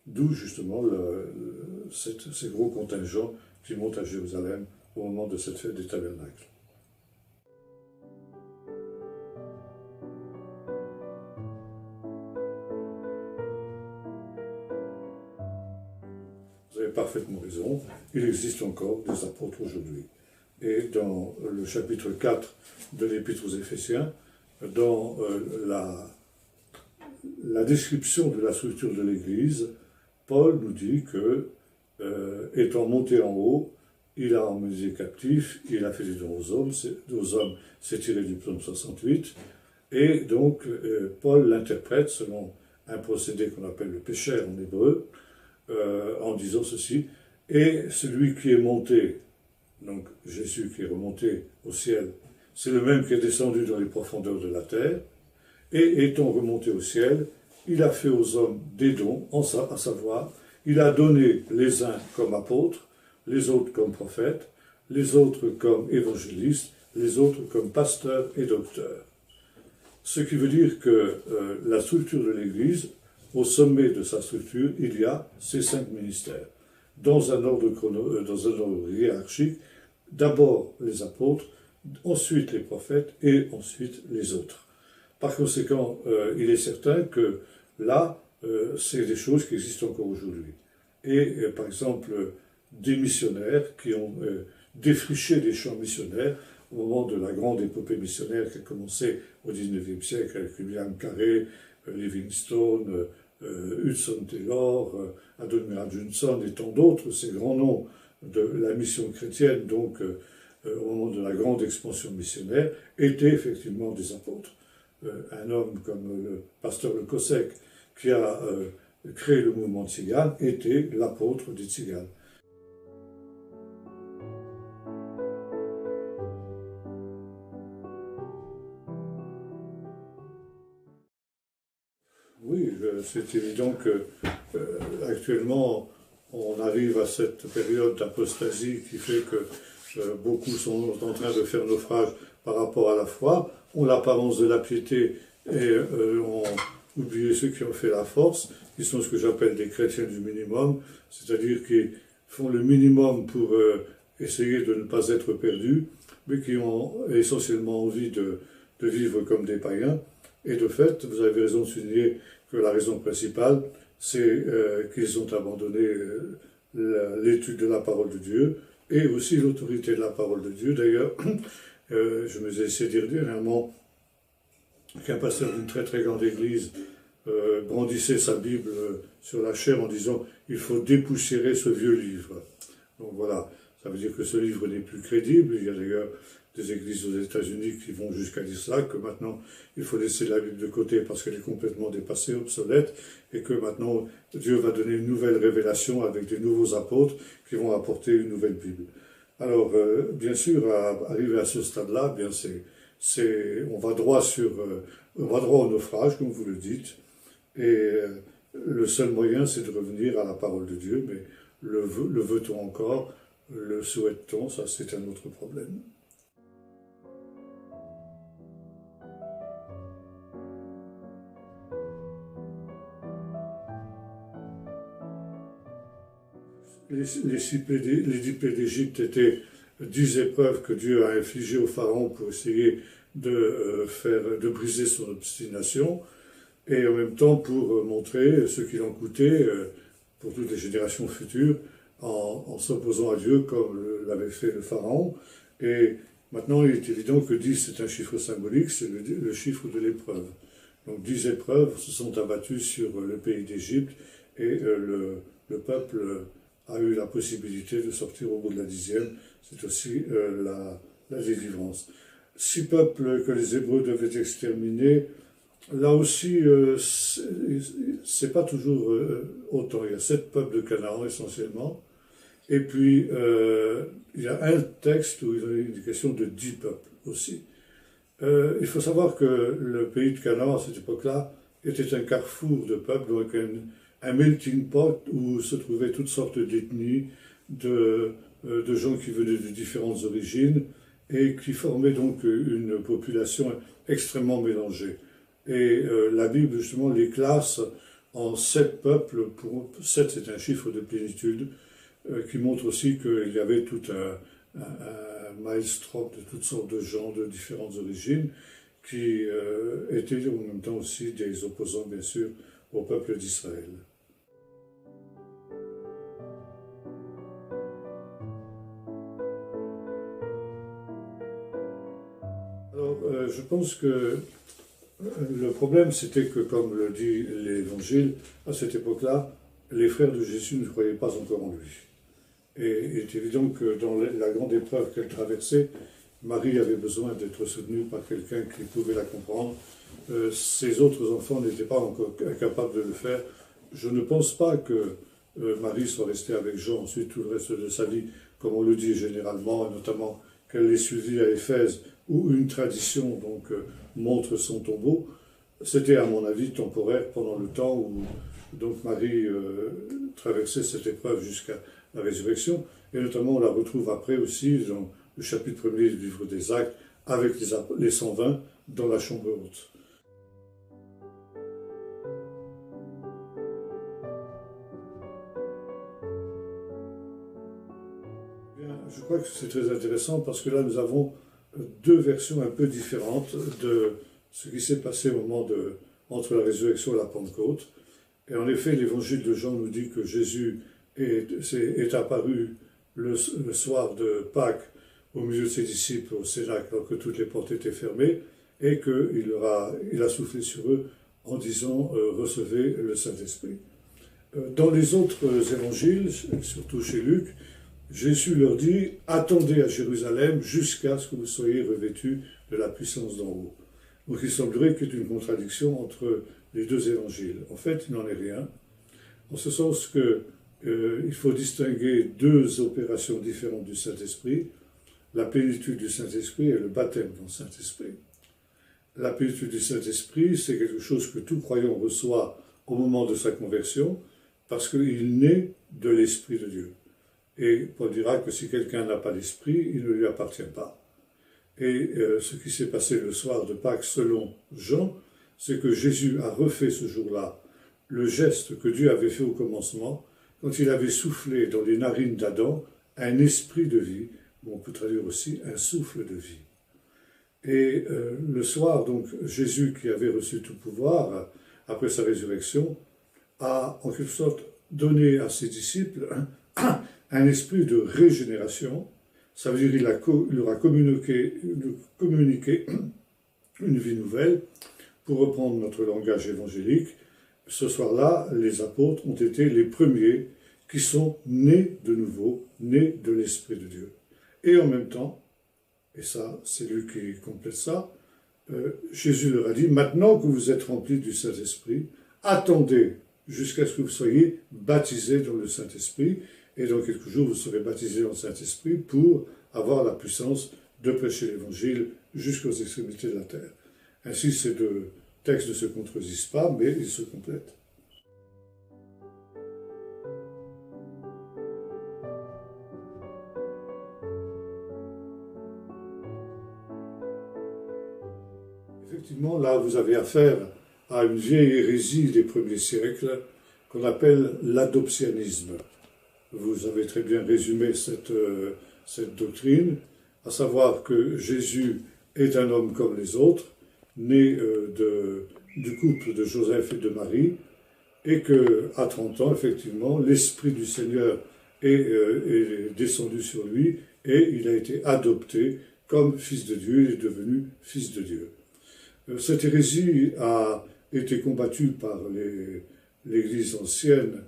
D'où justement ces gros contingents qui montent à Jérusalem au moment de cette fête des tabernacles. Vous avez parfaitement raison, il existe encore des apôtres aujourd'hui. Et dans le chapitre 4 de l'Épître aux Éphésiens, dans la description de la structure de l'Église, Paul nous dit que, étant monté en haut, il a emmené les captifs, il a fait des dons aux hommes, c'est tiré du psaume 68, et donc Paul l'interprète selon un procédé qu'on appelle le pécher en hébreu, en disant ceci, et celui qui est monté, donc Jésus qui est remonté au ciel, c'est le même qui est descendu dans les profondeurs de la terre, et étant remonté au ciel, il a fait aux hommes des dons, à savoir, il a donné les uns comme apôtres, les autres comme prophètes, les autres comme évangélistes, les autres comme pasteurs et docteurs. Ce qui veut dire que la structure de l'Église, au sommet de sa structure, il y a ces 5 ministères. Dans un ordre hiérarchique, d'abord les apôtres, ensuite les prophètes et ensuite les autres. Par conséquent, il est certain que là, c'est des choses qui existent encore aujourd'hui. Et par exemple, des missionnaires qui ont défriché des champs missionnaires au moment de la grande épopée missionnaire qui a commencé au XIXe siècle avec William Carey, Livingstone, Hudson Taylor, Adoniram Judson et tant d'autres, ces grands noms de la mission chrétienne, donc au moment de la grande expansion missionnaire, étaient effectivement des apôtres. Un homme comme le pasteur Le Cossec, qui a créé le mouvement tzigane, était l'apôtre des tziganes. Oui, c'est évident que actuellement on arrive à cette période d'apostasie qui fait que beaucoup sont en train de faire naufrage par rapport à la foi, ont l'apparence de la piété et ont oublié ceux qui ont fait la force, qui sont ce que j'appelle des chrétiens du minimum, c'est-à-dire qui font le minimum pour essayer de ne pas être perdus, mais qui ont essentiellement envie de vivre comme des païens. Et de fait, vous avez raison de souligner que la raison principale, c'est qu'ils ont abandonné l'étude de la parole de Dieu et aussi l'autorité de la parole de Dieu. D'ailleurs, je me suis essayé de dire dernièrement qu'un pasteur d'une très très grande église brandissait sa Bible sur la chaire en disant « il faut dépoussiérer ce vieux livre ». Donc voilà, ça veut dire que ce livre n'est plus crédible. Il y a d'ailleurs des églises aux États-Unis qui vont jusqu'à dire cela, que maintenant il faut laisser la Bible de côté parce qu'elle est complètement dépassée, obsolète, et que maintenant Dieu va donner une nouvelle révélation avec des nouveaux apôtres qui vont apporter une nouvelle Bible. Alors, bien sûr, arriver à ce stade-là, bien on va droit au naufrage, comme vous le dites, et le seul moyen, c'est de revenir à la parole de Dieu, mais le veut-on encore, le souhaite-t-on, ça c'est un autre problème. Les 10 plaies d'Égypte étaient 10 épreuves que Dieu a infligées au Pharaon pour essayer de briser son obstination, et en même temps pour montrer ce qu'il en coûtait pour toutes les générations futures en s'opposant à Dieu comme l'avait fait le Pharaon. Et maintenant, il est évident que 10 c'est un chiffre symbolique, c'est le chiffre de l'épreuve. Donc 10 épreuves se sont abattues sur le pays d'Égypte et le peuple a eu la possibilité de sortir au bout de la 10e. C'est aussi la délivrance. 6 peuples que les Hébreux devaient exterminer, là aussi, c'est pas toujours autant. Il y a 7 peuples de Canaan essentiellement. Et puis, il y a un texte où il y a une question de 10 peuples aussi. Il faut savoir que le pays de Canaan, à cette époque-là, était un carrefour de peuples, donc un melting pot où se trouvaient toutes sortes d'ethnies, de gens qui venaient de différentes origines et qui formaient donc une population extrêmement mélangée. Et la Bible, justement, les classe en 7 peuples. Pour 7, c'est un chiffre de plénitude qui montre aussi qu'il y avait tout un maelstrom de toutes sortes de gens de différentes origines qui étaient en même temps aussi des opposants, bien sûr, au peuple d'Israël. Alors, je pense que le problème, c'était que, comme le dit l'Évangile, à cette époque-là, les frères de Jésus ne croyaient pas encore en lui. Et il est évident que dans la grande épreuve qu'elle traversait, Marie avait besoin d'être soutenue par quelqu'un qui pouvait la comprendre. Ses autres enfants n'étaient pas encore capables de le faire. Je ne pense pas que Marie soit restée avec Jean ensuite tout le reste de sa vie, comme on le dit généralement, et notamment qu'elle l'ait suivi à Éphèse, où une tradition donc montre son tombeau. C'était à mon avis temporaire pendant le temps où donc Marie traversait cette épreuve jusqu'à la résurrection, et notamment on la retrouve après aussi dans le chapitre 1er du livre des Actes avec les 120 dans la chambre haute. Bien, je crois que c'est très intéressant parce que là nous avons deux versions un peu différentes de ce qui s'est passé au moment entre la résurrection et la Pentecôte. Et en effet, l'évangile de Jean nous dit que Jésus est apparu le soir de Pâques au milieu de ses disciples au Cénacle, alors que toutes les portes étaient fermées, et qu'il a soufflé sur eux en disant « Recevez le Saint-Esprit ». Dans les autres évangiles, surtout chez Luc, Jésus leur dit « Attendez à Jérusalem jusqu'à ce que vous soyez revêtus de la puissance d'en haut ». Donc il semblerait qu'il y ait une contradiction entre les deux évangiles. En fait, il n'en est rien, en ce sens qu'il faut distinguer deux opérations différentes du Saint-Esprit, la plénitude du Saint-Esprit et le baptême dans le Saint-Esprit. La plénitude du Saint-Esprit, c'est quelque chose que tout croyant reçoit au moment de sa conversion, parce qu'il naît de l'Esprit de Dieu. Et Paul dira que si quelqu'un n'a pas l'Esprit, il ne lui appartient pas. Et ce qui s'est passé le soir de Pâques, selon Jean, c'est que Jésus a refait ce jour-là le geste que Dieu avait fait au commencement, quand il avait soufflé dans les narines d'Adam un esprit de vie, ou on peut traduire aussi un souffle de vie. Et le soir, donc, Jésus, qui avait reçu tout pouvoir après sa résurrection, a en quelque sorte donné à ses disciples un esprit de régénération. Ça veut dire qu'il leur a communiqué une vie nouvelle. Pour reprendre notre langage évangélique, ce soir-là, les apôtres ont été les premiers qui sont nés de nouveau, nés de l'Esprit de Dieu. Et en même temps, et ça, c'est lui qui complète ça, Jésus leur a dit, maintenant que vous êtes remplis du Saint-Esprit, attendez jusqu'à ce que vous soyez baptisés dans le Saint-Esprit, et dans quelques jours, vous serez baptisés dans le Saint-Esprit pour avoir la puissance de prêcher l'Évangile jusqu'aux extrémités de la terre. Ainsi, ces deux textes ne se contredisent pas, mais ils se complètent. Effectivement, là, vous avez affaire à une vieille hérésie des premiers siècles qu'on appelle l'adoptionnisme. Vous avez très bien résumé cette doctrine, à savoir que Jésus est un homme comme les autres, né du couple de Joseph et de Marie, et qu'à 30 ans, effectivement, l'Esprit du Seigneur est descendu sur lui, et il a été adopté comme fils de Dieu, il est devenu fils de Dieu. Cette hérésie a été combattue par l'Église ancienne,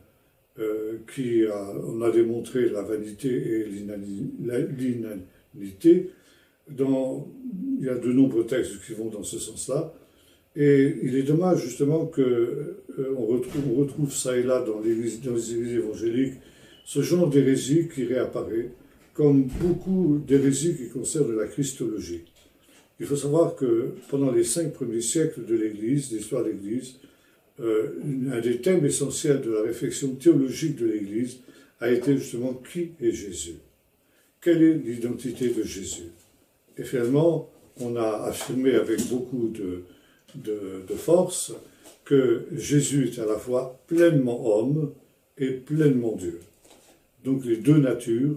on a démontré la vanité et l'inanité. Il y a de nombreux textes qui vont dans ce sens-là. Et il est dommage justement qu'on retrouve ça et là dans les églises évangéliques ce genre d'hérésie qui réapparaît, comme beaucoup d'hérésies qui concernent la christologie. Il faut savoir que pendant les 5 premiers siècles de l'Église, l'histoire de l'Église, un des thèmes essentiels de la réflexion théologique de l'Église a été justement qui est Jésus? Quelle est l'identité de Jésus? Et finalement, on a affirmé avec beaucoup de force que Jésus est à la fois pleinement homme et pleinement Dieu. Donc les deux natures,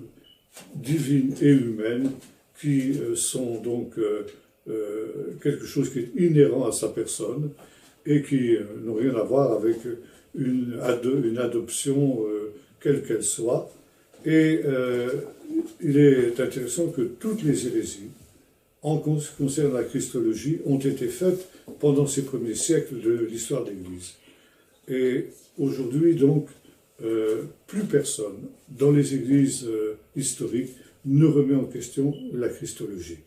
divine et humaine, qui sont donc quelque chose qui est inhérent à sa personne et qui n'ont rien à voir avec une adoption quelle qu'elle soit. Et il est intéressant que toutes les hérésies, en ce qui concerne la Christologie, ont été faites pendant ces premiers siècles de l'histoire de l'Église. Et aujourd'hui, donc, plus personne, dans les églises historiques, ne remet en question la Christologie.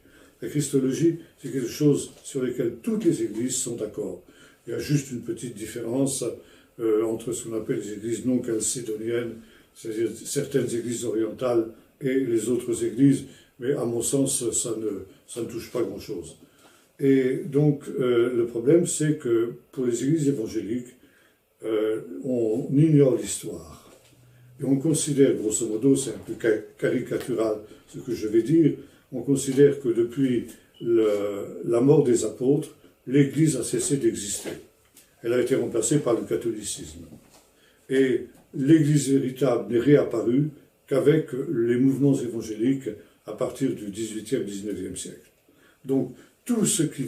La Christologie, c'est quelque chose sur lequel toutes les églises sont d'accord. Il y a juste une petite différence entre ce qu'on appelle les églises non chalcédoniennes, c'est-à-dire certaines églises orientales et les autres églises, mais à mon sens, ça ne touche pas grand-chose. Et donc, le problème, c'est que pour les églises évangéliques, on ignore l'histoire. Et on considère, grosso modo, c'est un peu caricatural ce que je vais dire, on considère que depuis la mort des apôtres, l'Église a cessé d'exister. Elle a été remplacée par le catholicisme. Et l'Église véritable n'est réapparue qu'avec les mouvements évangéliques à partir du XVIIIe, XIXe siècle. Donc, tout ce qui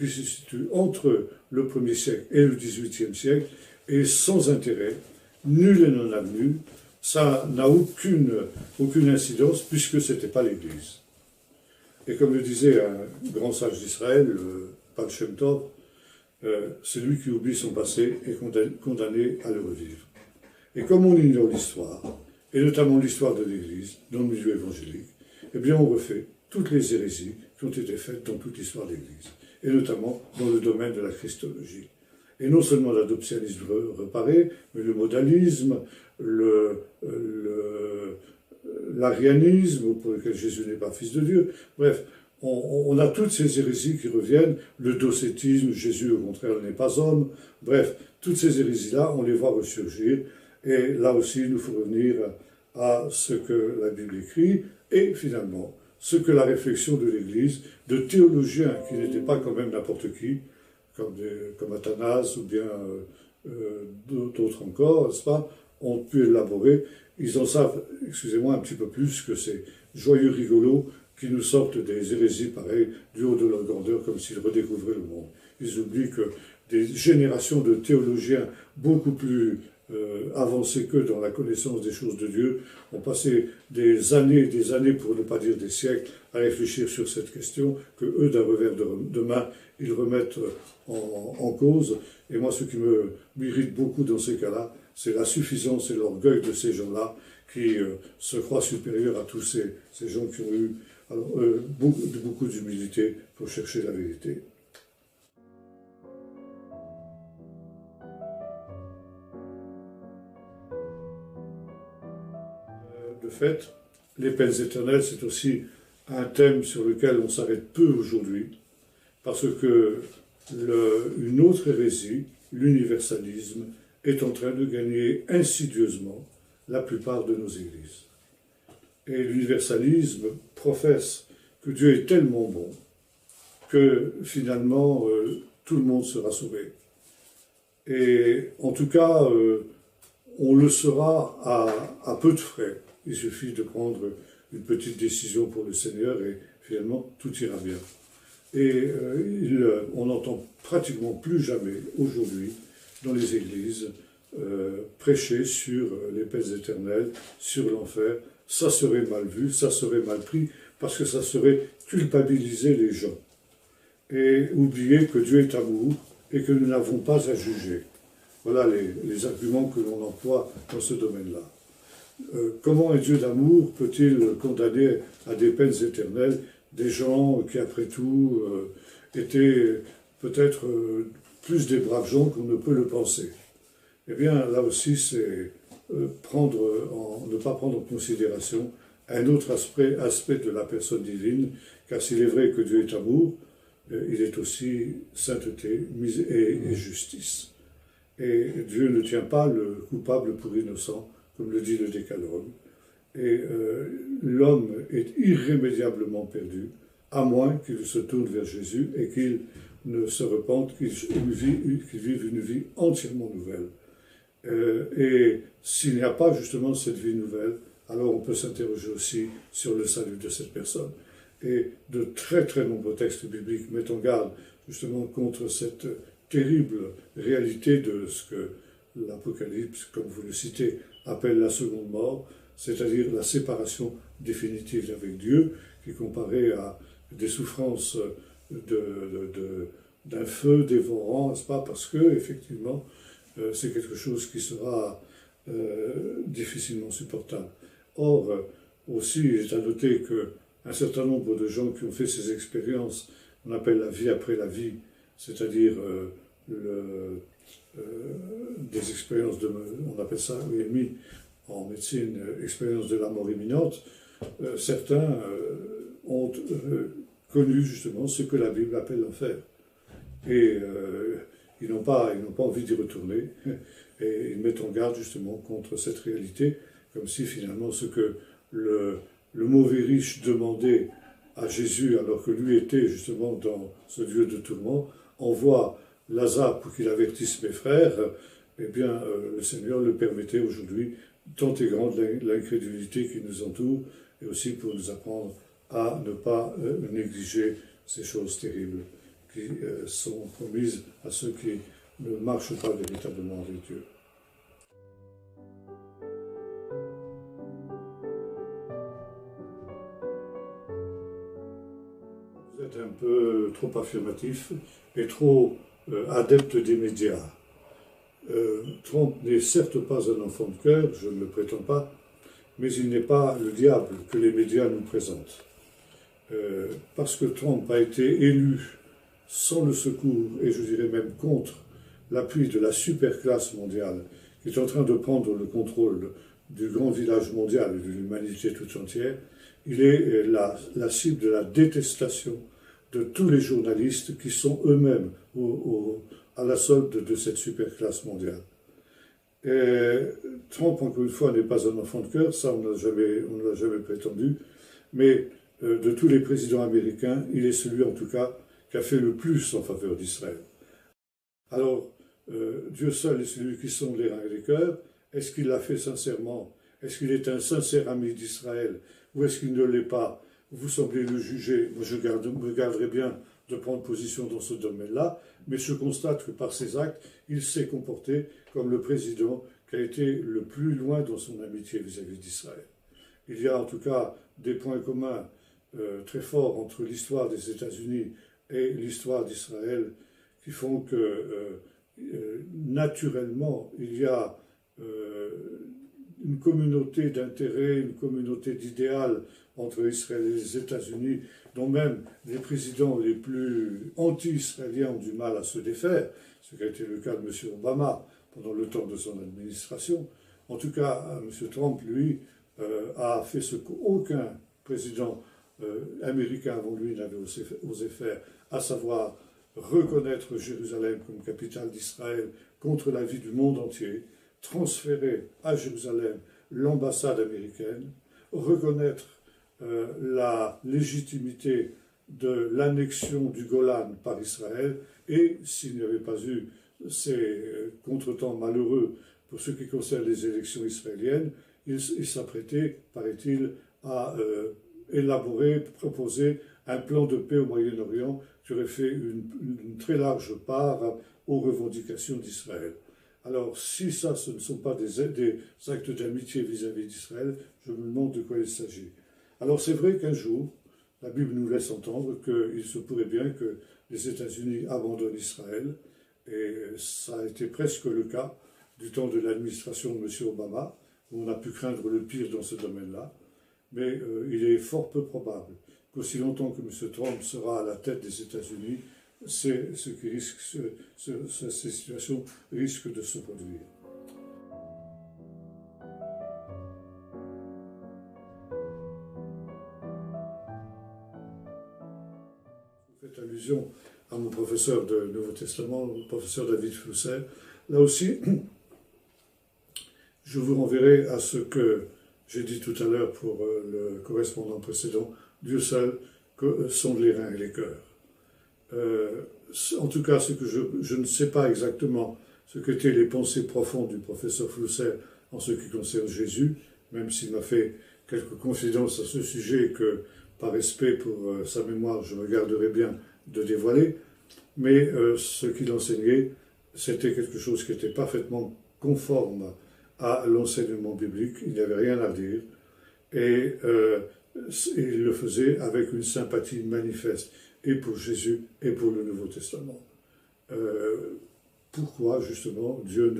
se situe entre le 1er siècle et le XVIIIe siècle est sans intérêt, nul et non avenu, ça n'a aucune incidence puisque ce n'était pas l'Église. Et comme le disait un grand sage d'Israël, Baal Shem Tov, celui qui oublie son passé est condamné à le revivre. Et comme on ignore l'histoire, et notamment l'histoire de l'Église, dans le milieu évangélique, eh bien on refait toutes les hérésies qui ont été faites dans toute l'histoire de l'Église, et notamment dans le domaine de la Christologie. Et non seulement l'adoptionnisme reparé, mais le modalisme, l'arianisme, pour lequel Jésus n'est pas fils de Dieu. Bref, on a toutes ces hérésies qui reviennent, le docétisme, Jésus au contraire n'est pas homme. Bref, toutes ces hérésies-là, on les voit ressurgir. Et là aussi, il nous faut revenir à ce que la Bible écrit, et finalement, ce que la réflexion de l'Église, de théologiens qui n'étaient pas quand même n'importe qui, comme Athanase ou bien d'autres encore, n'est-ce pas, ont pu élaborer. Ils en savent, excusez-moi, un petit peu plus que ces joyeux rigolos qui nous sortent des hérésies pareilles du haut de leur grandeur comme s'ils redécouvraient le monde. Ils oublient que des générations de théologiens beaucoup plus avancés qu'eux dans la connaissance des choses de Dieu ont passé des années, pour ne pas dire des siècles, à réfléchir sur cette question, que eux, d'un revers de main, ils remettent en cause. Et moi, ce qui m'irrite beaucoup dans ces cas-là, c'est la suffisance et l'orgueil de ces gens-là qui se croient supérieurs à tous ces gens qui ont eu beaucoup d'humilité pour chercher la vérité. De fait, les peines éternelles, c'est aussi un thème sur lequel on s'arrête peu aujourd'hui, parce que une autre hérésie, l'universalisme, est en train de gagner insidieusement la plupart de nos églises. Et l'universalisme professe que Dieu est tellement bon que finalement tout le monde sera sauvé. Et en tout cas, on le sera à peu de frais. Il suffit de prendre une petite décision pour le Seigneur et finalement tout ira bien. Et on n'entend pratiquement plus jamais aujourd'hui dans les églises prêcher sur les peines éternelles, sur l'enfer. Ça serait mal vu, ça serait mal pris, parce que ça serait culpabiliser les gens. Et oublier que Dieu est amour et que nous n'avons pas à juger. Voilà les arguments que l'on emploie dans ce domaine-là. Comment un Dieu d'amour peut-il condamner à des peines éternelles des gens qui, après tout, étaient peut-être plus des braves gens qu'on ne peut le penser? Eh bien, là aussi, c'est ne pas prendre en considération un autre aspect de la personne divine, car s'il est vrai que Dieu est amour, il est aussi sainteté et justice. Et Dieu ne tient pas le coupable pour innocent, comme le dit le Décalogue. Et l'homme est irrémédiablement perdu à moins qu'il se tourne vers Jésus et qu'il ne se repente, qu'il vive une vie entièrement nouvelle. Et s'il n'y a pas justement cette vie nouvelle, alors on peut s'interroger aussi sur le salut de cette personne. Et de très très nombreux textes bibliques mettent en garde justement contre cette terrible réalité de ce que l'Apocalypse, comme vous le citez, appelle la seconde mort, c'est-à-dire la séparation définitive avec Dieu, qui est comparée à des souffrances d'un feu dévorant, n'est-ce pas, parce que, effectivement, c'est quelque chose qui sera difficilement supportable. Or, aussi, il est à noter qu'un certain nombre de gens qui ont fait ces expériences, on appelle la vie après la vie, c'est-à-dire des expériences on appelle ça, EMI, en médecine, expérience de la mort imminente, certains ont connu justement ce que la Bible appelle l'enfer. Et ils n'ont pas envie d'y retourner, et ils mettent en garde justement contre cette réalité, comme si finalement ce que le mauvais riche demandait à Jésus, alors que lui était justement dans ce lieu de tourment, envoie Lazare pour qu'il avertisse mes frères, eh bien le Seigneur le permettait aujourd'hui, tant est grande l'incrédulité qui nous entoure, et aussi pour nous apprendre à ne pas négliger ces choses terribles qui sont promises à ceux qui ne marchent pas véritablement avec Dieu. Vous êtes un peu trop affirmatif et trop adepte des médias. Trump n'est certes pas un enfant de cœur, je ne le prétends pas, mais il n'est pas le diable que les médias nous présentent. Parce que Trump a été élu sans le secours, et je dirais même contre l'appui de la superclasse mondiale, qui est en train de prendre le contrôle du grand village mondial et de l'humanité tout entière, il est la cible de la détestation de tous les journalistes qui sont eux-mêmes à la solde de cette superclasse mondiale. Trump, encore une fois, n'est pas un enfant de cœur, ça on ne l'a jamais prétendu, mais de tous les présidents américains, il est celui en tout cas qui a fait le plus en faveur d'Israël. Alors, Dieu seul est celui qui sonde les reins et les cœurs. Est-ce qu'il l'a fait sincèrement? Est-ce qu'il est un sincère ami d'Israël? Ou est-ce qu'il ne l'est pas? Vous semblez le juger. Moi, je me garderai bien de prendre position dans ce domaine-là, mais je constate que par ses actes, il s'est comporté comme le président qui a été le plus loin dans son amitié vis-à-vis d'Israël. Il y a en tout cas des points communs très forts entre l'histoire des États-Unis et l'histoire d'Israël qui font que naturellement il y a une communauté d'intérêts, une communauté d'idéal entre Israël et les États-Unis, dont même les présidents les plus anti-israéliens ont du mal à se défaire, ce qui a été le cas de M. Obama pendant le temps de son administration. En tout cas, M. Trump, lui, a fait ce qu'aucun président américain avant lui n'avait osé faire, à savoir reconnaître Jérusalem comme capitale d'Israël contre l'avis du monde entier, transférer à Jérusalem l'ambassade américaine, reconnaître la légitimité de l'annexion du Golan par Israël, et s'il n'y avait pas eu ces contretemps malheureux pour ce qui concerne les élections israéliennes, il s'apprêtait, paraît-il, à élaborer, proposer un plan de paix au Moyen-Orient qui aurait fait une très large part aux revendications d'Israël. Alors, si ça, ce ne sont pas des actes d'amitié vis-à-vis d'Israël, je me demande de quoi il s'agit. Alors, c'est vrai qu'un jour, la Bible nous laisse entendre qu'il se pourrait bien que les États-Unis abandonnent Israël, et ça a été presque le cas du temps de l'administration de M. Obama, où on a pu craindre le pire dans ce domaine-là. Mais il est fort peu probable qu'aussi longtemps que M. Trump sera à la tête des États-Unis, ces situations risquent de se produire. Vous faites allusion à mon professeur de Nouveau Testament, le professeur David Flusser. Là aussi, je vous renverrai à ce que j'ai dit tout à l'heure pour le correspondant précédent. Dieu seul sont les reins et les cœurs. En tout cas, ce que je ne sais pas exactement ce qu'étaient les pensées profondes du professeur Flousser en ce qui concerne Jésus, même s'il m'a fait quelques confidences à ce sujet que, par respect pour sa mémoire, je me garderai bien de dévoiler, mais ce qu'il enseignait, c'était quelque chose qui était parfaitement conforme à l'enseignement biblique, il n'y avait rien à dire, et il le faisait avec une sympathie manifeste, et pour Jésus et pour le Nouveau Testament. Pourquoi, justement, Dieu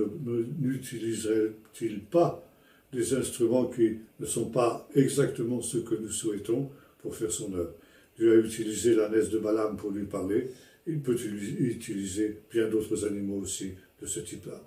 n'utiliserait-il pas des instruments qui ne sont pas exactement ceux que nous souhaitons pour faire son œuvre? Dieu a utilisé l'ânesse de Balaam pour lui parler, il peut utiliser bien d'autres animaux aussi de ce type-là.